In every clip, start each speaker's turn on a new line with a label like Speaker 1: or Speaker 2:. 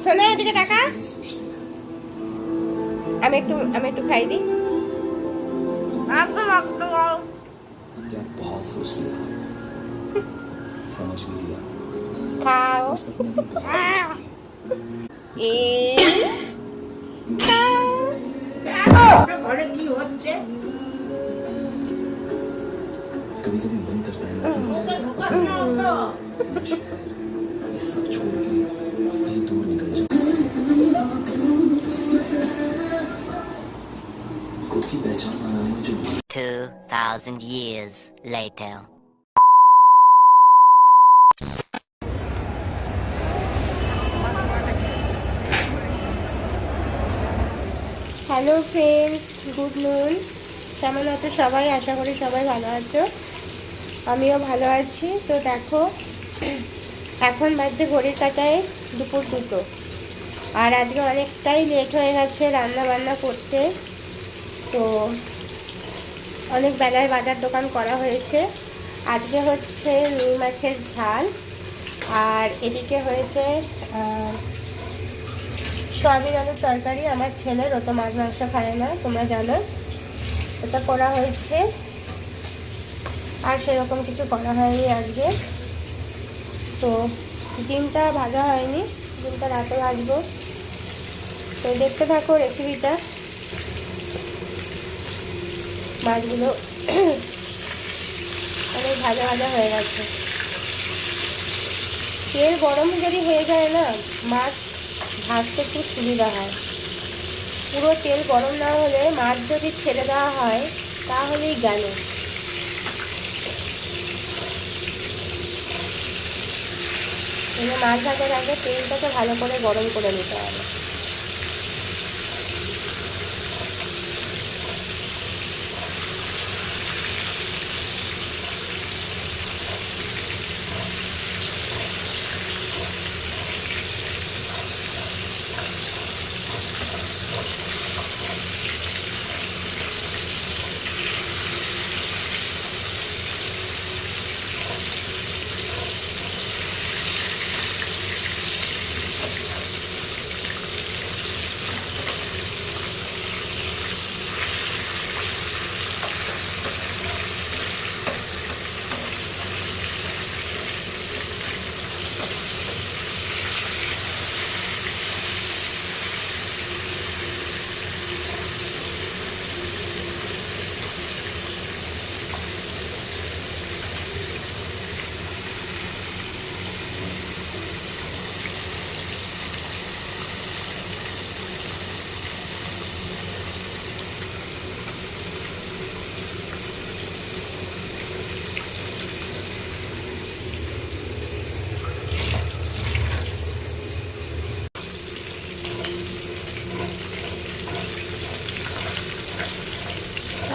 Speaker 1: শোনা এদিকে টাকা, আমি একটু খাই দিই। একদম একদম
Speaker 2: यार बहुत सोच लिया, समझ भी लिया,
Speaker 1: খাও।
Speaker 2: और सपने भी बहुत देखे हैं।
Speaker 1: ঘরে কি হচ্ছে?
Speaker 2: कभी कभी मन करता है ना कि अपना शहर ये सब छोड़ के कहीं दूर निकल जाए, खुद की पहचान बनाने में जो
Speaker 3: 2,000 years later.
Speaker 1: Hello friends, good নুন। কেমন আছো সবাই? আশা করি সবাই ভালো আছো, আমিও ভালো আছি। তো দেখো, এখন বাজছে ঘড়ির কাঁটায় দুপুর 2টো, আর আজকে অনেকটাই লেট হয়ে গেছে রান্না বান্না করতে। তো অনেক বেলায় বাজার দোকান করা হয়েছে। আজকে হচ্ছে রুই মাছের ঝাল, আর এদিকে হয়েছে সয়াবিন আলুর তরকারি। আমার ছেলের, ও তো মাছ মাংস খায় না, তোমরা জানো। এটা করা হয়েছে, আর সেরকম কিছু করা হয়নি আজকে। তো ডিমটা ভাজা হয়নি, ডিমটা রাতে ভাজবো। তো দেখতে থাকো রেসিপিটা। মাছগুলো অনেক ভাজা ভাজা হয়ে গেছে। তেল গরম যদি হয়ে যায় না, মাছ ভাজতে খুব সুবিধা হয়। পুরো তেল গরম না হলে মাছ যদি ছেড়ে দেওয়া হয় তাহলেই গেল। মাছ ভাজার আগে তেলটাকে ভালো করে গরম করে নিতে হবে।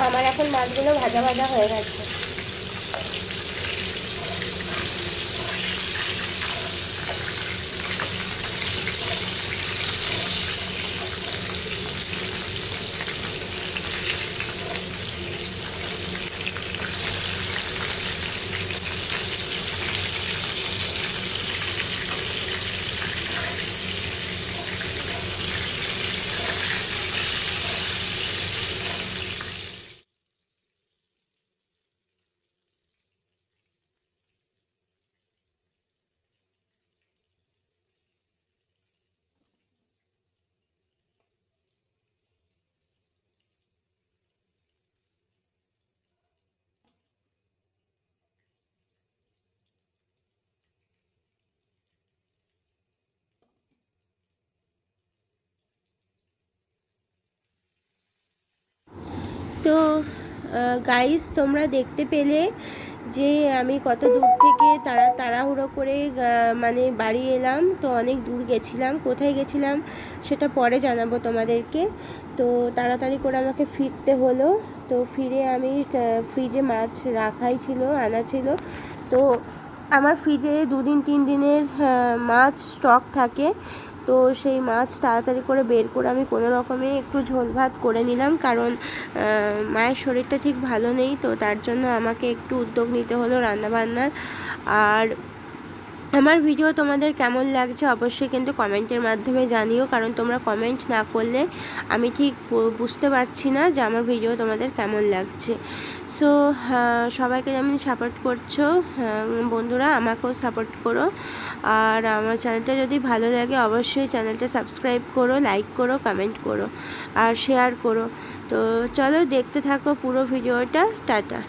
Speaker 1: আমার এখন মাছগুলো ভাজা ভাজা হয়ে গেছে। তো গাইস, তোমরা দেখতে পেলে যে আমি কত দূর থেকে তাড়াহুড়ো করে মানে বাড়ি এলাম। তো অনেক দূর গেছিলাম, কোথায় গেছিলাম সেটা পরে জানাবো তোমাদেরকে। তো তাড়াতাড়ি করে আমাকে ফিরতে হলো। তো ফিরে আমি ফ্রিজে মাছ রাখাই ছিল, আনা ছিল। তো আমার ফ্রিজে 2-3 দিনের মাছ স্টক থাকে। তো সেই মাছ তাড়াতাড়ি করে বের করে আমি কোনো রকমে একটু ঝোল ভাত করে নিলাম, কারণ মায়ের শরীরটা ঠিক ভালো নেই। তো তার জন্য আমাকে একটু উদ্যোগ নিতে হলো রান্নাবান্নার। আর আমার ভিডিও তোমাদের কেমন লাগছে অবশ্যই কিন্তু কমেন্টের মাধ্যমে জানিও, কারণ তোমরা কমেন্ট না করলে আমি ঠিক বুঝতে পারছি না যে আমার ভিডিও তোমাদের কেমন লাগছে। সো সবাইকে যেমন সাপোর্ট করছো বন্ধুরা, আমাকেও সাপোর্ট করো। আর আমার চ্যানেলটা যদি ভালো লাগে অবশ্যই চ্যানেলটা সাবস্ক্রাইব করো, লাইক করো, কমেন্ট করো আর শেয়ার করো। তো চলো দেখতে থাকো পুরো ভিডিওটা। টাটা।